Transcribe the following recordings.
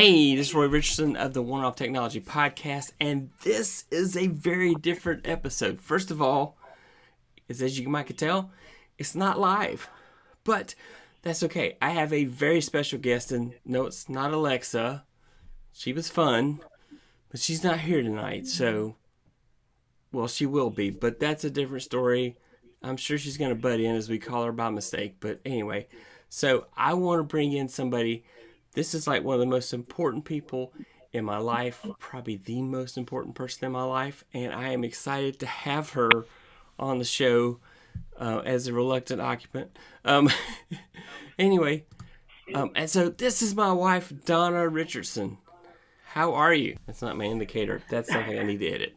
Hey, this is Roy Richardson of the One Off Technology Podcast, and this is a very different episode. First of all, as you might tell, it's not live, but that's okay. I have a very special guest, and no, it's not Alexa. She was fun, but she's not here tonight, so, well, she will be, but that's a different story. I'm sure she's going to butt in as we call her by mistake, but anyway, so I want to bring in somebody. This is like one of the most important people in my life, probably the most important person in my life, and I am excited to have her on the show as a reluctant occupant. Anyway, and so this is my wife, Donna Richardson. How are you? That's not my indicator. That's something I need to edit.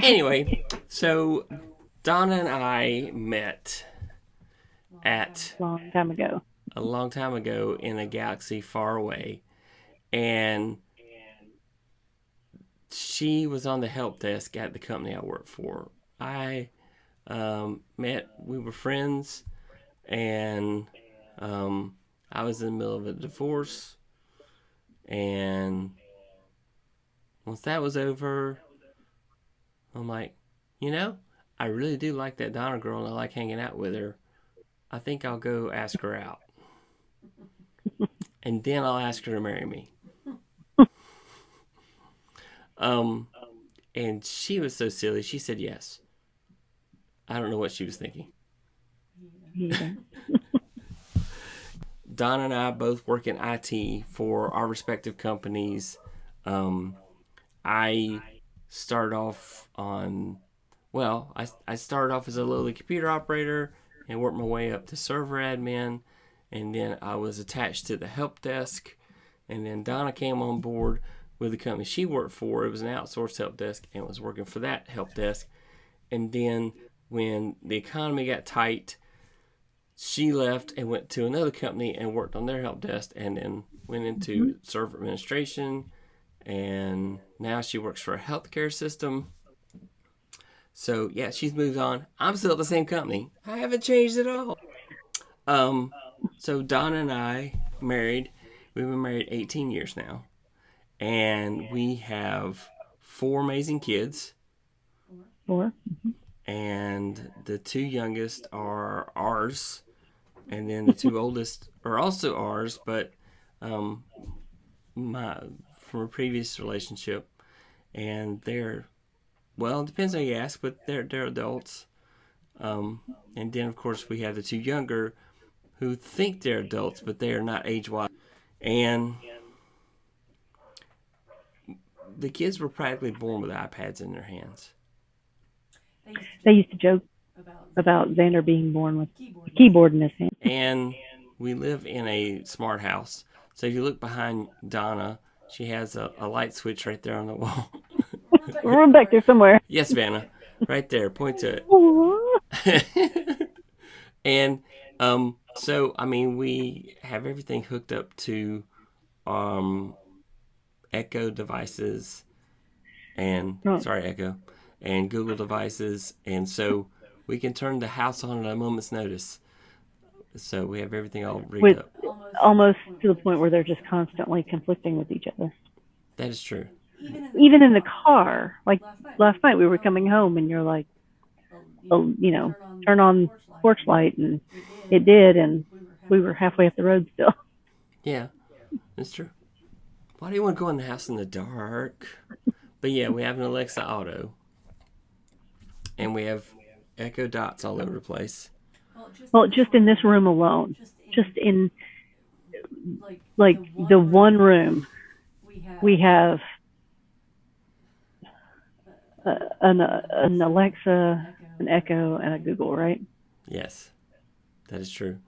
Anyway, so Donna and I met at... a long time ago in a galaxy far away, and she was on the help desk at the company I worked for. We were friends, and I was in the middle of a divorce, and once that was over, I'm like, I really do like that Donna girl, and I like hanging out with her. I think I'll go ask her out. And then I'll ask her to marry me. And she was so silly. She said yes. I don't know what she was thinking. Yeah. Donna and I both work in IT for our respective companies. I started off I started off as a lowly computer operator and worked my way up to server admin. And then I was attached to the help desk. And then Donna came on board with the company she worked for. It was an outsourced help desk and was working for that help desk. And then when the economy got tight, she left and went to another company and worked on their help desk, and then went into server administration. And now she works for a healthcare system. So, yeah, she's moved on. I'm still at the same company. I haven't changed at all. So Donna and I married. We've been married 18 years now. And we have 4 amazing kids. 4. And the 2 youngest are ours. And then the 2 oldest are also ours, but from a previous relationship. And they're, well, it depends on who you ask, but they're adults. And then, of course, we have the 2 younger who think they're adults, but they are not age-wise. And the kids were practically born with iPads in their hands. They used to joke about Zander being born with a keyboard in his hand. And we live in a smart house. So if you look behind Donna, she has a light switch right there on the wall. We're back there somewhere. Yes, Vanna. Right there. Point to it. And so, we have everything hooked up to Echo devices and Google devices, and so we can turn the house on at a moment's notice. So we have everything all rigged up. Almost to the point where they're just constantly conflicting with each other. That is true. Even in the car, like last night we were coming home and you're like, turn on porch light, and it did, and we were halfway up the road still. Yeah, that's true. Why do you want to go in the house in the dark? But yeah, we have an Alexa Auto, and we have Echo Dots all over the place. Well, just in this room alone, just in like the one room, we have an Alexa, an Echo, and a Google, right? Yes, that is true.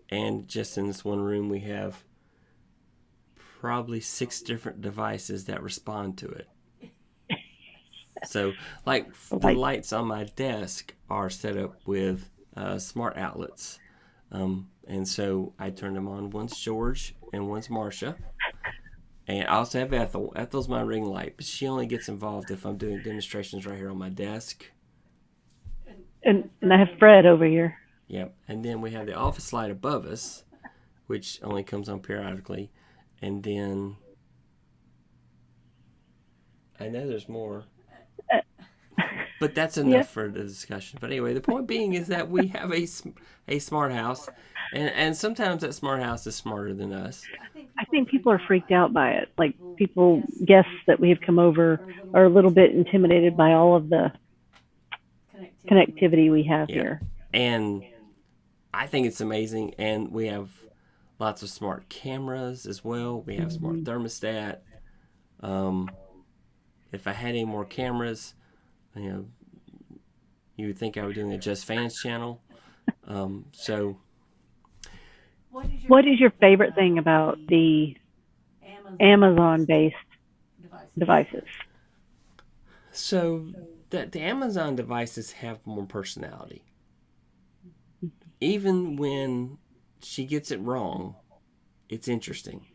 And just in this one room, we have probably 6 different devices that respond to it. So, the lights on my desk are set up with smart outlets. And so I turn them on. One's George and one's Marcia. And I also have Ethel. Ethel's my ring light, but she only gets involved if I'm doing demonstrations right here on my desk. And I have Fred over here. Yep. And then we have the office light above us, which only comes on periodically. And then I know there's more. But that's enough Yeah. for the discussion. But anyway, the point being is that we have a smart house, and sometimes that smart house is smarter than us. I think people are freaked out by it. Like people, guests that we have come over are a little bit intimidated by all of the connectivity we have here. And I think it's amazing. And we have lots of smart cameras as well. We have smart thermostat. If I had any more cameras, you would think I was doing a Just Fans channel. So, what is your favorite thing about the Amazon-based devices? So the Amazon devices have more personality. Even when she gets it wrong, it's interesting.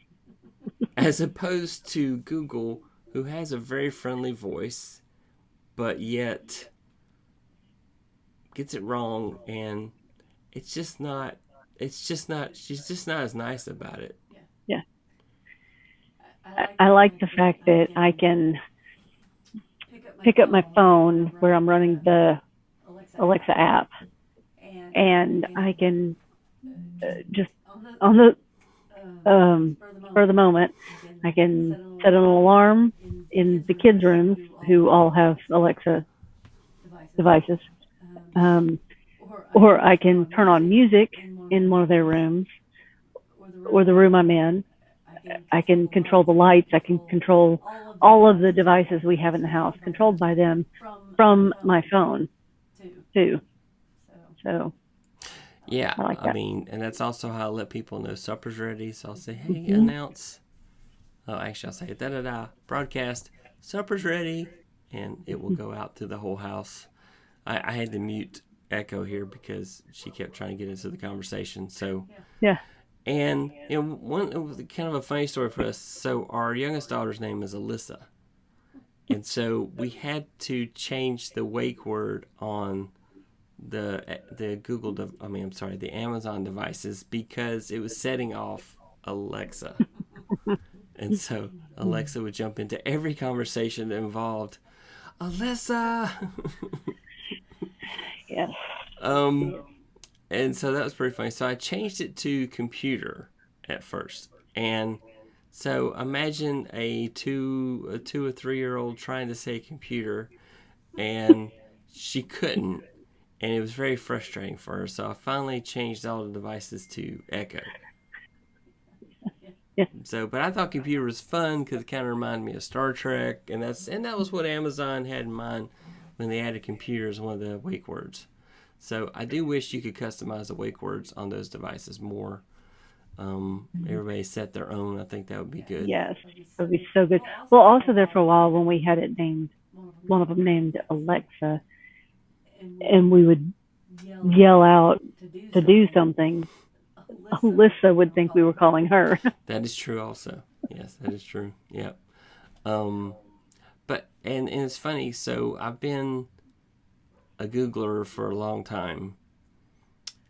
As opposed to Google, who has a very friendly voice, but yet gets it wrong, and she's just not as nice about it. Yeah. I like the fact that I can pick up my phone where I'm running the Alexa app, and I can just on the for the moment, I can set an alarm in the kids' rooms who all have Alexa devices, or I can turn on music in one of their rooms or the room I'm in. I can control the lights. I can control all of the devices we have in the house, controlled by them from my phone, too. So, yeah, I mean, and that's also how I let people know supper's ready. So I'll say, hey, announce. Oh, actually, I'll say, da-da-da, broadcast, supper's ready, and it will go out to the whole house. I had to mute Echo here because she kept trying to get into the conversation. So, yeah. And it was kind of a funny story for us. So our youngest daughter's name is Alyssa, and so we had to change the wake word on the Amazon devices because it was setting off Alexa, and so Alexa would jump into every conversation that involved Alyssa. Yes. And so that was pretty funny. So I changed it to computer at first. And so imagine a 2 or 3-year-old trying to say computer, and she couldn't. And it was very frustrating for her. So I finally changed all the devices to Echo. Yeah. So, but I thought computer was fun because it kind of reminded me of Star Trek. And that was what Amazon had in mind when they added computer as one of the wake words. So I do wish you could customize the wake words on those devices more. Everybody set their own. I think that would be good. Yes, it would be so good. Well, also there for a while when we had it named, one of them named Alexa, and we would yell out to do something, Alyssa would think we were calling her. That is true also. Yes, that is true. Yeah. But it's funny. So I've been a Googler for a long time,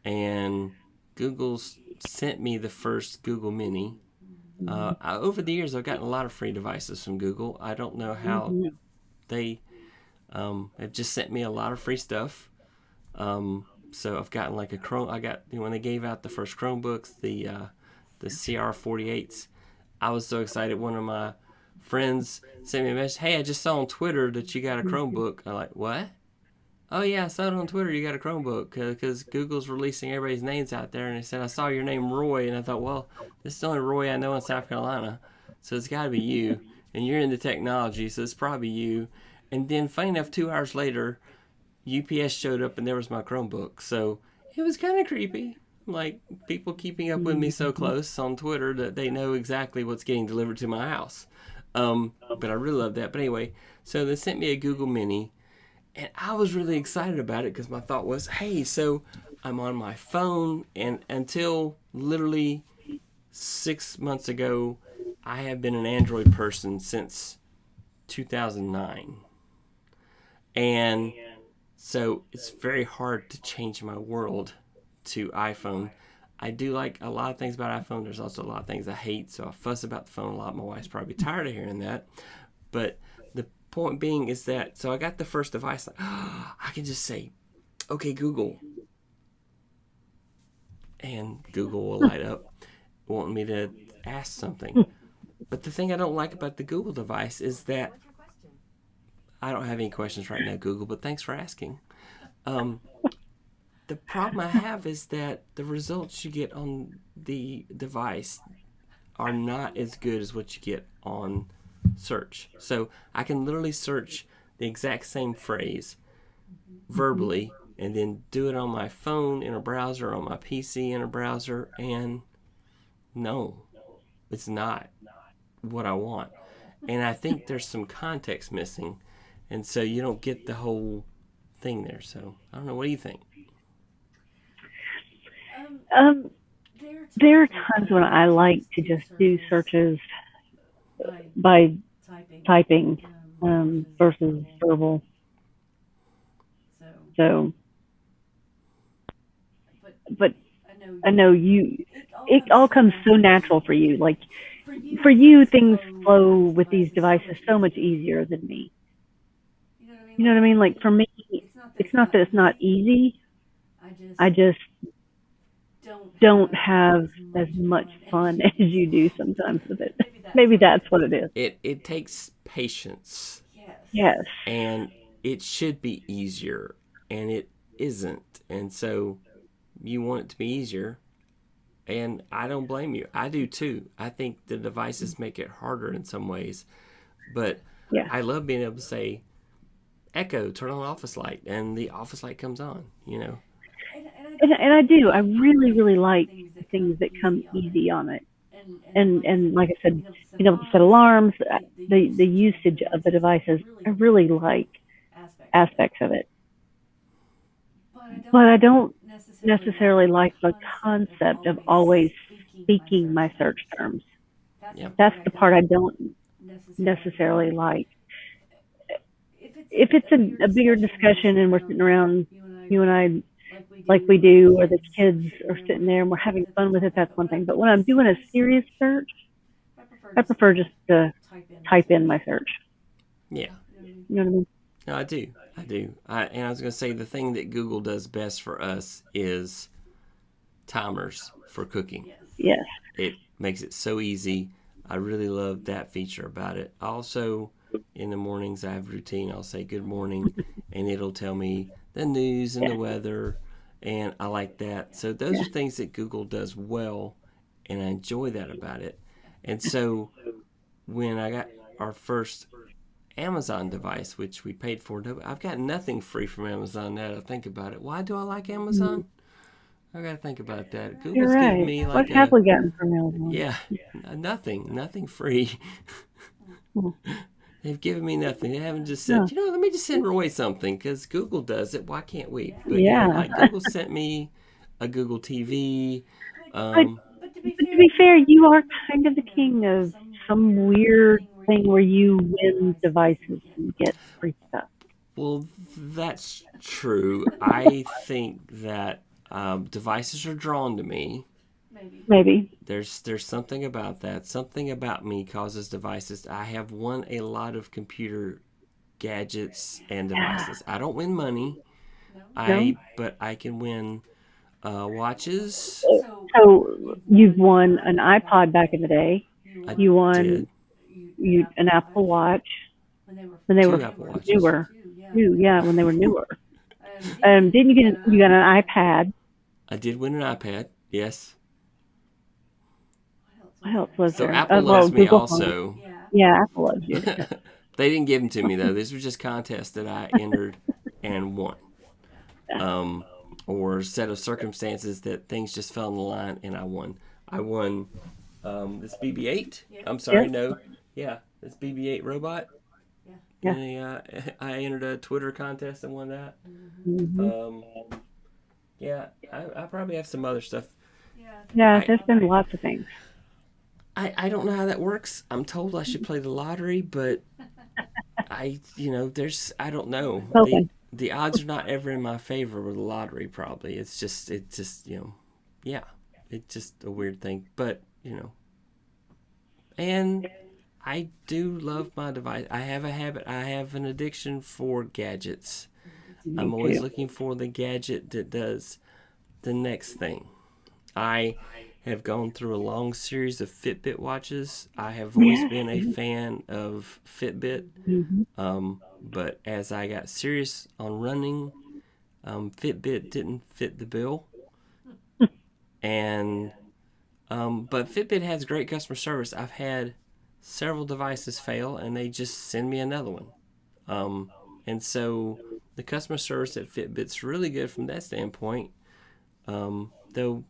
and Google's sent me the first Google Mini. Over the years, I've gotten a lot of free devices from Google. I don't know how they have just sent me a lot of free stuff. So I've gotten like when they gave out the first Chromebooks, the CR48s, I was so excited. One of my friends sent me a message, hey, I just saw on Twitter that you got a Chromebook. I'm like, what? Oh, yeah, I saw it on Twitter. You got a Chromebook because Google's releasing everybody's names out there. And they said, I saw your name, Roy. And I thought, well, this is the only Roy I know in South Carolina. So it's got to be you. And you're into technology, so it's probably you. And then, funny enough, 2 hours later, UPS showed up and there was my Chromebook. So it was kind of creepy. Like, people keeping up with me so close on Twitter that they know exactly what's getting delivered to my house. But I really love that. But anyway, so they sent me a Google Mini. And I was really excited about it because my thought was, hey, so I'm on my phone. And until literally 6 months ago, I have been an Android person since 2009. And so it's very hard to change my world to iPhone. I do like a lot of things about iPhone. There's also a lot of things I hate. So I fuss about the phone a lot. My wife's probably tired of hearing that. But the point being is that, so I got the first device, like, I can just say, okay, Google. And Google will light up wanting me to ask something. But the thing I don't like about the Google device is that I don't have any questions right now, Google, but thanks for asking. The problem I have is that the results you get on the device are not as good as what you get on search. So I can literally search the exact same phrase verbally and then do it on my phone in a browser, on my PC in a browser, and no, it's not what I want. And I think there's some context missing, and so you don't get the whole thing there. So I don't know. What do you think? There are times when I like to just do searches by typing versus verbal. So, but I know it all comes so natural for you. Like, for you, things flow with these devices so much easier than me. You know what I mean? Like, for me, it's not that it's not easy. I just don't have as much fun as you do sometimes with it. Maybe that's what it is. It takes patience. Yes. And it should be easier, and it isn't. And so you want it to be easier, and I don't blame you. I do too. I think the devices make it harder in some ways, but yeah. I love being able to say, Echo, turn on the office light, and the office light comes on, you know. And I do. I really, really like things that come easy on it. And like I said, being able to set alarms, the usage of the devices, I really like aspects of it. But I don't necessarily like the concept of always speaking my search terms. Yep. That's the part I don't necessarily like. If it's a bigger discussion and we're sitting around, you and I, like we do, or the kids are sitting there and we're having fun with it, that's one thing. But when I'm doing a serious search, I prefer just to type in my search. Yeah. You know what I mean? No, I do. And I was going to say, the thing that Google does best for us is timers for cooking. Yes. It makes it so easy. I really love that feature about it. Also, in the mornings, I have a routine. I'll say good morning, and it'll tell me the news and the weather, and I like that. So those are things that Google does well, and I enjoy that about it. And so when I got our first Amazon device, which we paid for, I've got nothing free from Amazon now that I think about it. Why do I like Amazon? I got to think about that. Google's giving me like what have we gotten from Amazon? Yeah, nothing free. They've given me nothing. They haven't just said, let me just send Roy something, because Google does it. Why can't we? But like Google sent me a Google TV. But to be fair, you are kind of the king of some weird thing where you win devices and get free stuff. Well, that's true. I think that devices are drawn to me. Maybe. There's something about that. Something about me causes devices. I have won a lot of computer gadgets and devices. I don't win money. But I can win watches. So you've won an iPod back in the day. You won an Apple Watch when they were newer. When they were newer. Didn't you got an iPad? I did win an iPad. Yes. What else was so there? Apple loves me Google also. Phone. Yeah, Apple loves you. They didn't give them to me, though. These were just contests that I entered and won. Or a set of circumstances that things just fell in the line and I won. I won this BB-8. I'm sorry, no. Yeah, this BB-8 robot. Yeah. And, I entered a Twitter contest and won that. Mm-hmm. I probably have some other stuff. Yeah, there's been lots of things. I don't know how that works. I'm told I should play the lottery, but I don't know. Okay. The odds are not ever in my favor with the lottery, probably. It's just, it's just a weird thing. But, and I do love my device. I have a habit. I have an addiction for gadgets. I'm always looking for the gadget that does the next thing. I have gone through a long series of Fitbit watches. I have always been a fan of Fitbit. But as I got serious on running, Fitbit didn't fit the bill. And but Fitbit has great customer service. I've had several devices fail, and they just send me another one. And so the customer service at Fitbit's really good from that standpoint. Though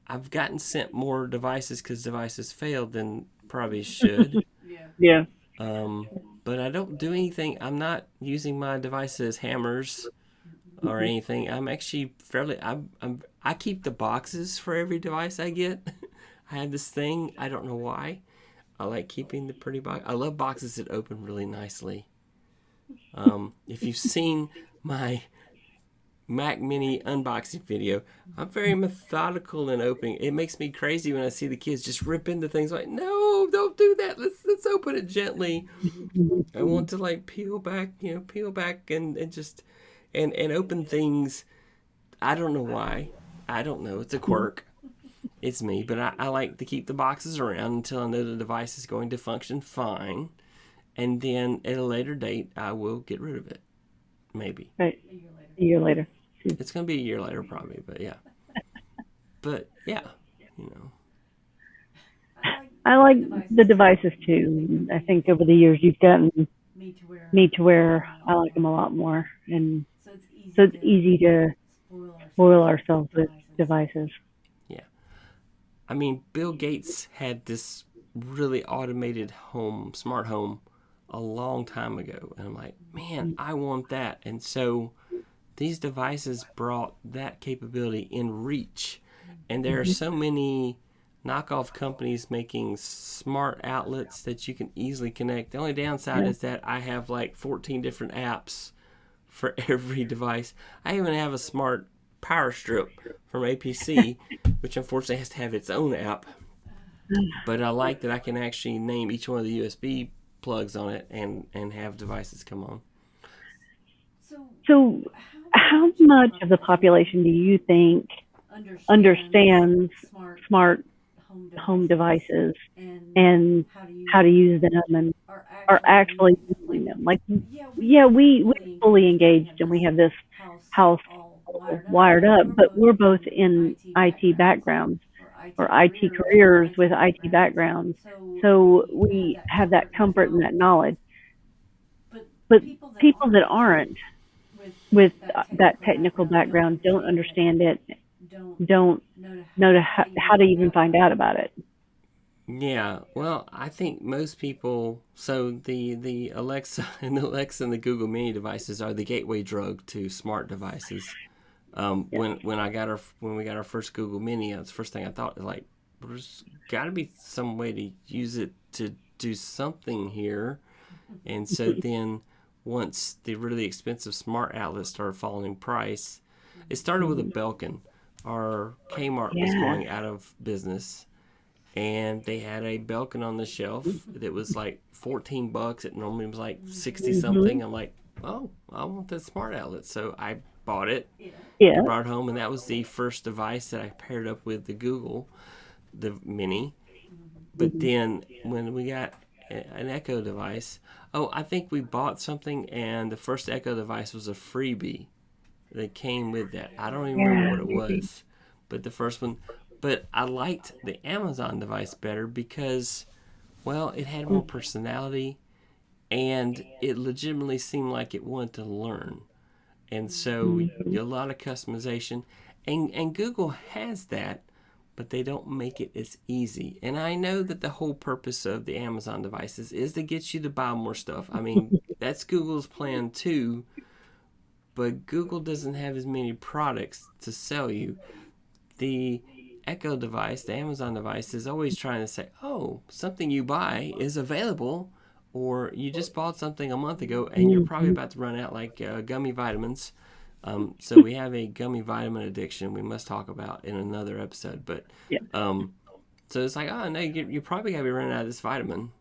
I've gotten sent more devices because devices failed than probably should. Yeah. But I don't do anything. I'm not using my devices as hammers or anything. I'm actually fairly. I keep the boxes for every device I get. I have this thing. I don't know why. I like keeping the pretty box. I love boxes that open really nicely. If you've seen my Mac Mini unboxing video, I'm very methodical in opening. It makes me crazy when I see the kids just rip into things. Like, no, don't do that. Let's open it gently. I want to like peel back and just and open things. I don't know why. I don't know. It's a quirk. It's me, but I like to keep the boxes around until I know the device is going to function fine. And then at a later date, I will get rid of it. Maybe. Right. A year later. It's going to be a year later probably, but yeah. But yeah, I like the devices too. I think over the years you've gotten me to where I like them a lot more. And so it's easy to spoil ourselves with devices. Yeah. I mean, Bill Gates had this really automated smart home a long time ago. And I'm like, man, I want that. And so these devices brought that capability in reach. And there are so many knockoff companies making smart outlets that you can easily connect. The only downside is that I have like 14 different apps for every device. I even have a smart power strip from APC, which unfortunately has to have its own app. But I like that I can actually name each one of the USB plugs on it and have devices come on. So how much of the population do you think understands smart home devices and how to use them and are actually using them? Like, yeah, we fully engaged and we have this house wired up, but we're both in IT backgrounds or IT careers with IT backgrounds. So we have that comfort and that knowledge. But people that aren't with that technical background don't understand it, don't know how to even find out about it. Yeah, well, I think most people. So the Alexa and the Google Mini devices are the gateway drug to smart devices. When we got our first Google Mini, that's the first thing I thought. Like, there's got to be some way to use it to do something here. And so then, once the really expensive smart outlets started falling in price, it started with a Belkin. Our Kmart was going out of business, and they had a Belkin on the shelf that was like $14. It normally was like 60 something. I'm like, oh, I want that smart outlet, so I bought it. I brought it home, and that was the first device that I paired up with the Mini. But then when we got an Echo device, I think we bought something, and the first Echo device was a freebie that came with that. I don't even remember what it was, but the first one. But I liked the Amazon device better because, well, it had more personality, and it legitimately seemed like it wanted to learn. And so a lot of customization. And Google has that, but they don't make it as easy. And I know that the whole purpose of the Amazon devices is to get you to buy more stuff. I mean, that's Google's plan too, but Google doesn't have as many products to sell you. The Echo device, the Amazon device, is always trying to say, oh, something you buy is available, or you just bought something a month ago and you're probably about to run out, like gummy vitamins. So we have a gummy vitamin addiction we must talk about in another episode. But so it's like, oh, no, you're probably going to be running out of this vitamin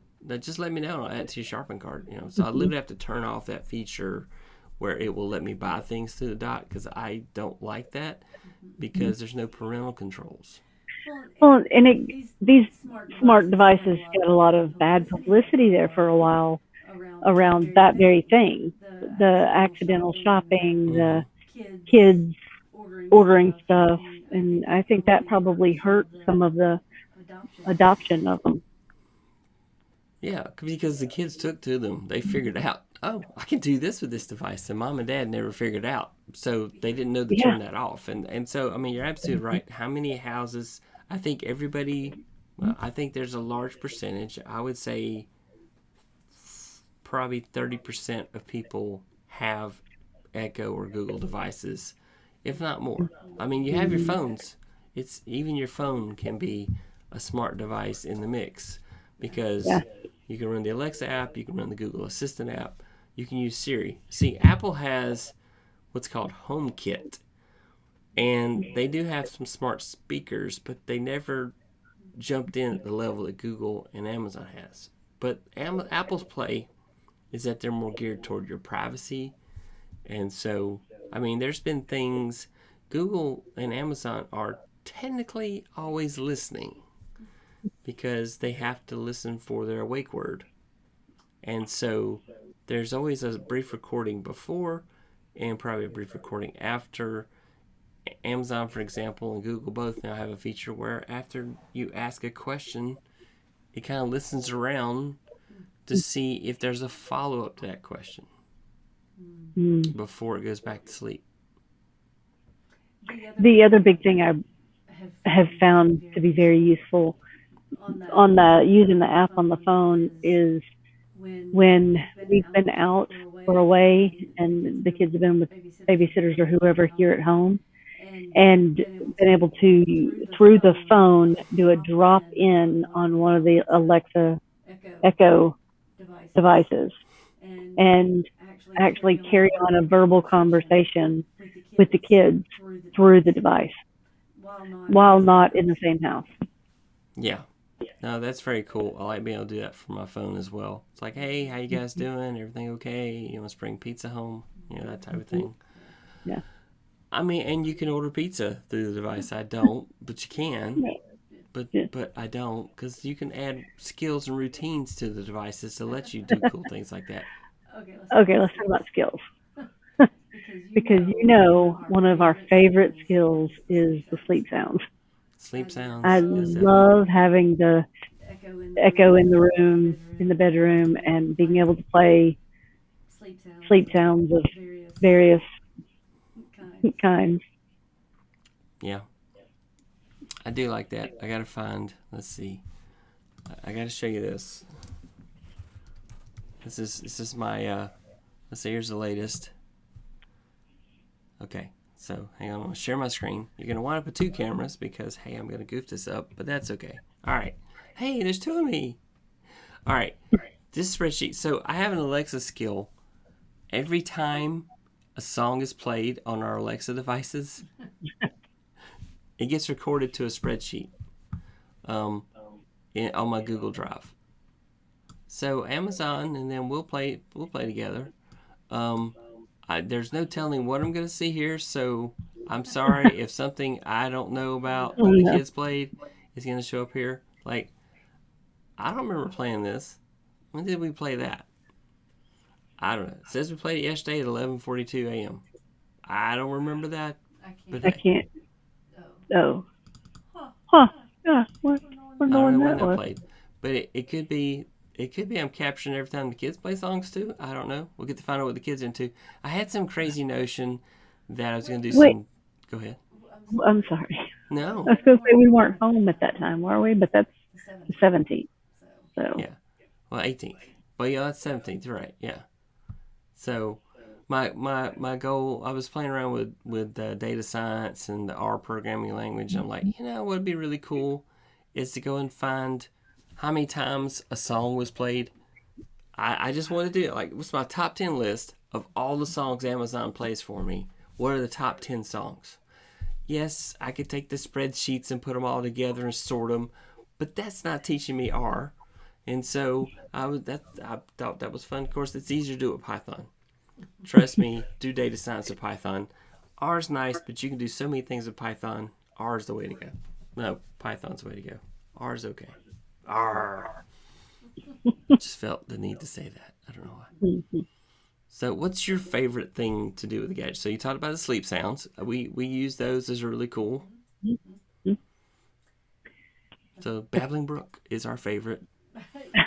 just let me know. I'll add it to your shopping cart. So I literally have to turn off that feature where it will let me buy things through the dock, because I don't like that, because there's no parental controls. Well, and these smart devices got a lot of bad publicity there for a while around that very thing. The accidental shopping, the kids ordering stuff, and I think that probably hurt some of the adoption of them. Yeah, because the kids took to them. They figured out, oh, I can do this with this device. And mom and dad never figured out. So they didn't know to turn that off. And so, I mean, you're absolutely right. How many houses, I think I think there's a large percentage. I would say probably 30% of people have Echo or Google devices, if not more. I mean, you have your phones. Even your phone can be a smart device in the mix, because you can run the Alexa app, you can run the Google Assistant app, you can use Siri. See, Apple has what's called HomeKit, and they do have some smart speakers, but they never jumped in at the level that Google and Amazon has. But Apple's play is that they're more geared toward your privacy. And so, I mean, there's been things, Google and Amazon are technically always listening, because they have to listen for their awake word. And so there's always a brief recording before and probably a brief recording after. Amazon, for example, and Google both now have a feature where after you ask a question, it kind of listens around to see if there's a follow-up to that question before it goes back to sleep. The other big thing I have found to be very useful on using the app on the phone is when we've been out or away and the kids have been with babysitters or whoever here at home, and been able to, through the phone, do a drop in on one of the Alexa Echo devices and actually carry on a verbal conversation with the kids through the device while not in the same house. Yeah. No, that's very cool. I like being able to do that from my phone as well. It's like, hey, how you guys doing? Everything okay? You want to bring pizza home? That type of thing. Yeah. I mean, and you can order pizza through the device. I don't, but you can. But I don't, because you can add skills and routines to the devices to let you do cool things like that. Okay, let's talk about skills. Because one of our favorite skills is the sleep sounds. Sleep sounds. I love having the echo in the room, in the bedroom, and being able to play sleep sounds of various kinds. Yeah. I do like that. I gotta find, let's see. I gotta show you this. This is my, let's see, here's the latest. Okay, so hang on, I'm gonna share my screen. You're gonna wind up with two cameras because, hey, I'm gonna goof this up, but that's okay. All right. Hey, there's two of me. All right, this spreadsheet. So I have an Alexa skill. Every time a song is played on our Alexa devices, it gets recorded to a spreadsheet on my Google Drive. So Amazon, and then we'll play together. There's no telling what I'm going to see here, so I'm sorry if something I don't know about what the kids played is going to show up here. Like, I don't remember playing this. When did we play that? I don't know. It says we played it yesterday at 11:42 a.m. I don't remember that. I can't. Oh. Huh. Yeah. We're going that way. Played. But it could be I'm capturing every time the kids play songs too. I don't know. We'll get to find out what the kids are into. I had some crazy notion that I was going to do some. Go ahead. I'm sorry. No. I was going to say we weren't home at that time, were we? But that's the 17th. So. Yeah. Well, 18th. But yeah, that's 17th. Right. Yeah. So my goal, I was playing around with data science and the R programming language. I'm like, what would be really cool is to go and find how many times a song was played. I just want to do it. Like, what's my top 10 list of all the songs Amazon plays for me? What are the top 10 songs? Yes, I could take the spreadsheets and put them all together and sort them, but that's not teaching me R. And so I thought that was fun. Of course, it's easier to do it with Python. Trust me, do data science with Python. R's nice, but you can do so many things with Python. R's the way to go. No, Python's the way to go. R's okay. R. Just felt the need to say that. I don't know why. So what's your favorite thing to do with the gadget? So you talked about the sleep sounds. We use those as really cool. So Babbling Brook is our favorite.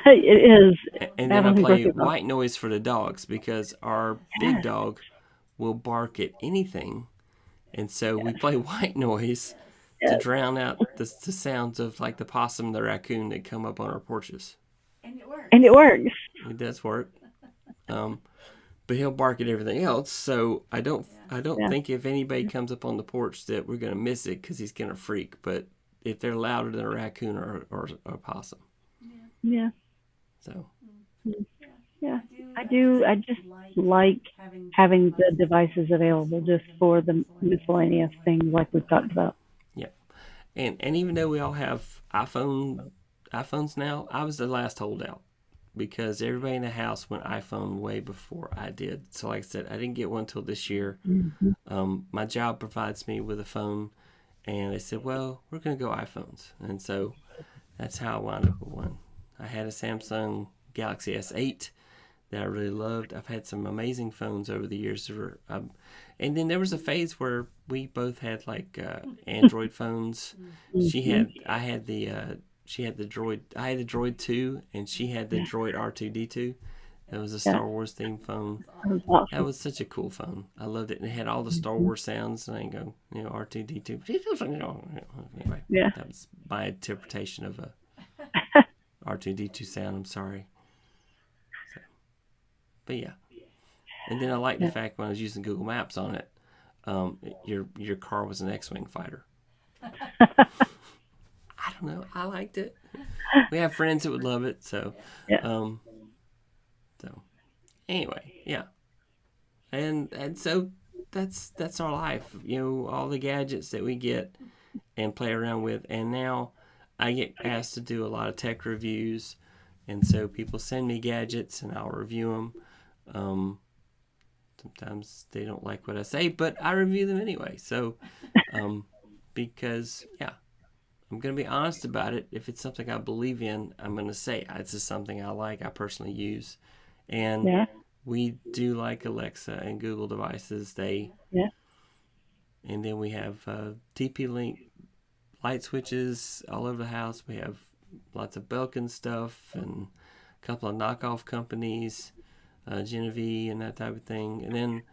It is. And then I play white noise for the dogs because our big dog will bark at anything. And so we play white noise to drown out the sounds of like the possum, the raccoon that come up on our porches. And it works. It does work. But he'll bark at everything else. So I don't think if anybody comes up on the porch that we're going to miss it because he's going to freak. But if they're louder than a raccoon or a possum. Yeah. So. Yeah, I do. I just like having the devices available just for the miscellaneous things like we've talked about. Yeah. And even though we all have iPhones now, I was the last holdout because everybody in the house went iPhone way before I did. So like I said, I didn't get one until this year. My job provides me with a phone, and they said, well, we're going to go iPhones. And so that's how I wound up with one. I had a Samsung Galaxy S8 that I really loved. I've had some amazing phones over the years. And then there was a phase where we both had like Android phones. She had the Droid. I had the Droid 2, and she had the Droid R2D2. It was a Star Wars themed phone. That was such a cool phone. I loved it, and it had all the Star Wars sounds. And I go, R2D2. Anyway, that was my interpretation of a R2D2 sound. I'm sorry. So, but yeah, and then I like the fact when I was using Google Maps on it, your car was an X-wing fighter. I don't know. I liked it. We have friends that would love it. So, so anyway, yeah, and so that's our life. All the gadgets that we get and play around with, and now I get asked to do a lot of tech reviews, and so people send me gadgets and I'll review them. Sometimes they don't like what I say, but I review them anyway. So, because I'm going to be honest about it. If it's something I believe in, I'm going to say it's just something I like, I personally use. And we do like Alexa and Google devices. And then we have TP-Link light switches all over the house. We have lots of Belkin stuff and a couple of knockoff companies, Genevieve and that type of thing. And then,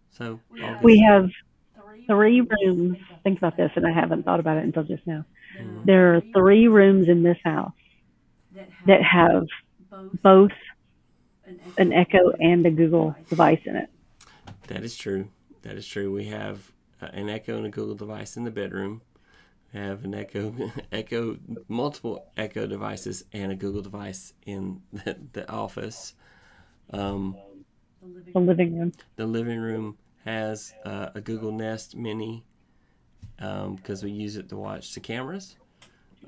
so we have 3 rooms. Think about this, and I haven't thought about it until just now. There are 3 rooms in this house that have both an Echo and a Google device in it. That is true. We have an Echo and a Google device in the bedroom. We have an Echo, multiple Echo devices, and a Google device in the office. The living room. The living room has a Google Nest Mini because we use it to watch the cameras.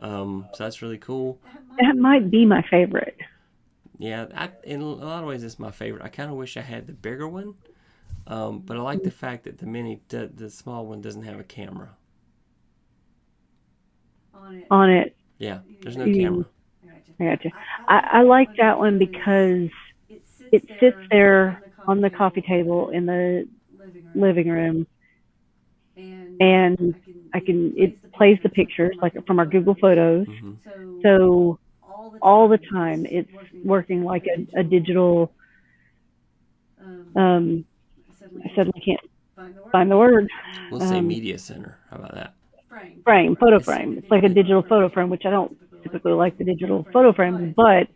So that's really cool. That might be my favorite. Yeah, in a lot of ways, it's my favorite. I kind of wish I had the bigger one. But I like the fact that the small one doesn't have a camera. On it. Yeah, there's no camera. I gotcha. I like that one because it sits there on the coffee table in the living room, and it plays the pictures like from our Google Photos. So all the time it's working like a digital. I suddenly can't find the word. We'll say media center. How about that? Photo frame. It's like a digital photo frame, which I don't typically like the digital photo frames, but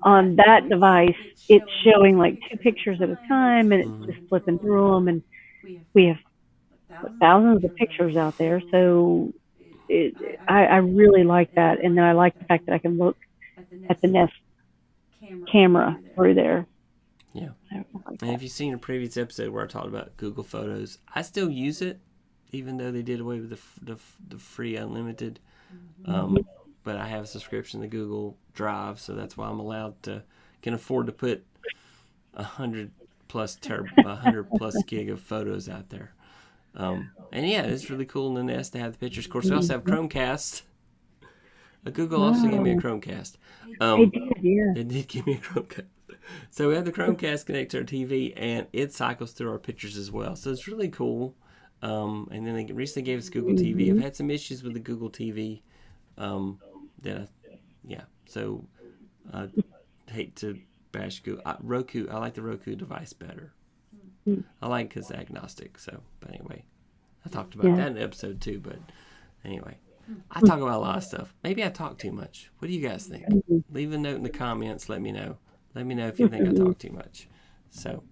on that device, it's showing like 2 pictures at a time, and it's just flipping through them, and we have thousands of pictures out there, so I really like that, and then I like the fact that I can look at the Nest camera through there. Yeah. And if you've seen a previous episode where I talked about Google Photos, I still use it, even though they did away with the free unlimited. but I have a subscription to Google Drive, so that's why I'm can afford to put 100 plus gig of photos out there. And yeah, it's really cool in the Nest to have the pictures. Of course, we also have Chromecast. Google also gave me a Chromecast. They did, yeah. They did give me a Chromecast. So we have the Chromecast connected to our TV, and it cycles through our pictures as well. So it's really cool. And then they recently gave us Google TV. I've had some issues with the Google TV. So I hate to bash Google. Roku, I like the Roku device better. I like because it's agnostic. So, but anyway, I talked about that in episode 2. But anyway, I talk about a lot of stuff. Maybe I talk too much. What do you guys think? Leave a note in the comments. Let me know. Let me know if you think I talk too much. So,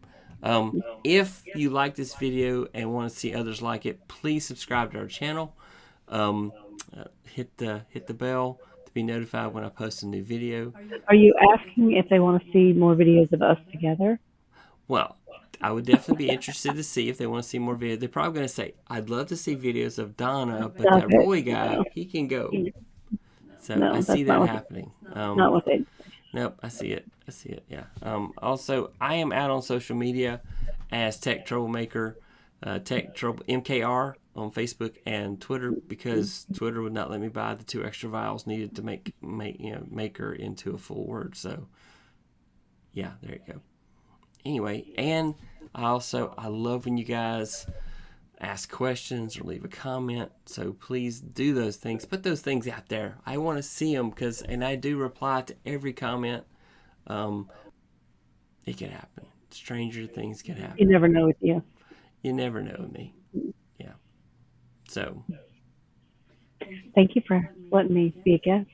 if you like this video and want to see others like it, please subscribe to our channel. Hit the bell to be notified when I post a new video. Are you asking if they want to see more videos of us together? Well, I would definitely be interested to see if they want to see more videos. They're probably going to say, I'd love to see videos of Donna, but that Roy guy, he can go. So I see that happening. Not what they... Nope, I see it. Yeah. Also, I am out on social media as Tech Troublemaker, TechTroubleMKR on Facebook and Twitter, because Twitter would not let me buy the 2 extra vowels needed to make maker into a full word. So, yeah, there you go. Anyway, and I love when you guys ask questions or leave a comment. So please do those things. Put those things out there. I want to see them and I do reply to every comment. It can happen. Stranger things can happen. You never know with you. You never know with me. Yeah. So. Thank you for letting me be a guest.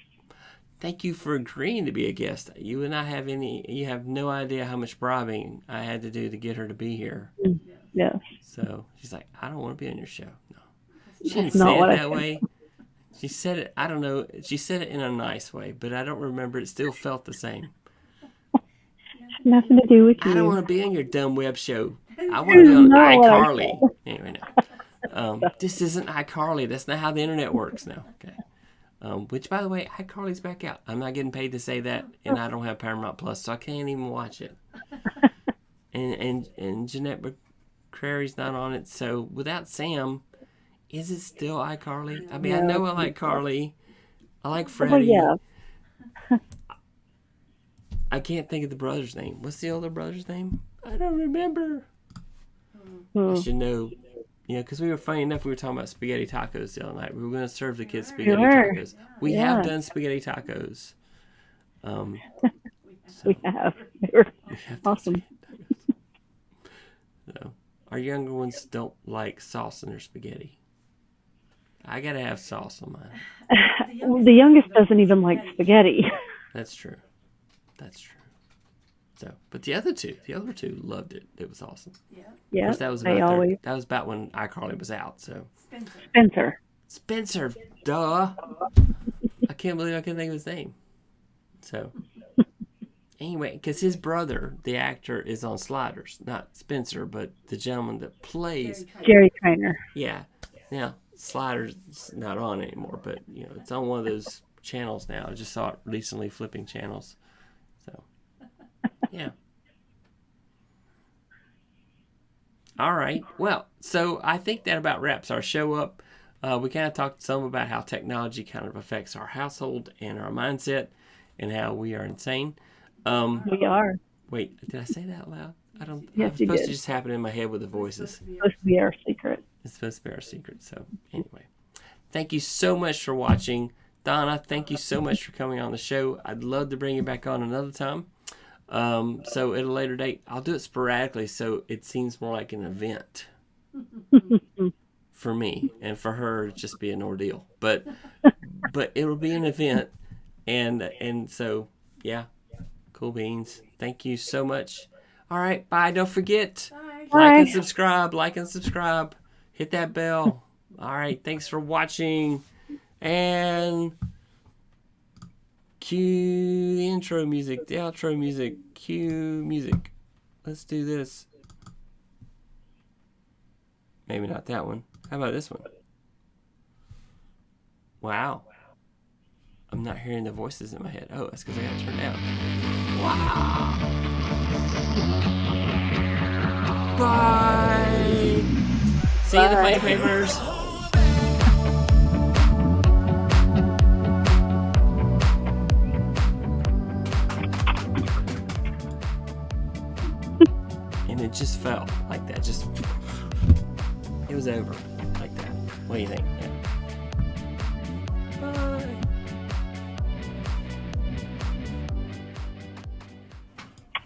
Thank you for agreeing to be a guest. You have no idea how much bribing I had to do to get her to be here. Yes. So she's like, I don't want to be on your show. No. She didn't say it that way. She said it, I don't know. She said it in a nice way, but I don't remember. It still felt the same. Nothing to do with you. I don't want to be on your dumb web show. I want to be on iCarly. Anyway, no. This isn't iCarly. That's not how the internet works now. Okay. Which, by the way, iCarly's back out. I'm not getting paid to say that, and I don't have Paramount Plus, so I can't even watch it. and Jeanette McCrary's not on it, so without Sam, is it still iCarly? I mean, I know I like Carly. I like Freddie. Oh, yeah. I can't think of the brother's name. What's the older brother's name? I don't remember. I should know. Yeah, because funny enough, we were talking about spaghetti tacos the other night. We were going to serve the kids spaghetti tacos. We have done spaghetti tacos. We have. They were awesome. So, our younger ones don't like sauce in their spaghetti. I got to have sauce on mine. Well, the youngest doesn't even like spaghetti. That's true. So, but the other two loved it. It was awesome. Yeah. Of course, that was about when iCarly was out. So Spenser, duh. I can't believe I couldn't think of his name. So anyway, because his brother, the actor, is on Sliders, not Spenser, but the gentleman that plays Jerry Trainer. Yeah. Now Sliders is not on anymore, but it's on one of those channels now. I just saw it recently flipping channels. So yeah. All right. Well, so I think that about wraps our show up. We kind of talked some about how technology kind of affects our household and our mindset and how we are insane. We are. Wait, did I say that out loud? I don't. Yes, it's supposed to just happen in my head with the voices. It's supposed to be our secret. It's supposed to be our secret. So anyway, thank you so much for watching. Donna, thank you so much for coming on the show. I'd love to bring you back on another time. So at a later date, I'll do it sporadically so it seems more like an event for me, and for her it'll just be an ordeal. But it'll be an event, and so yeah, cool beans. Thank you so much. All right, bye. Don't forget, like and subscribe. Hit that bell. All right, thanks for watching, and cue the intro music, the outro music, cue music. Let's do this. Maybe not that one. How about this one? Wow. I'm not hearing the voices in my head. Oh, that's because I got it turned down. Wow. Bye. See you in the funny papers. And it just fell like that. Just, it was over like that. What do you think? Yeah.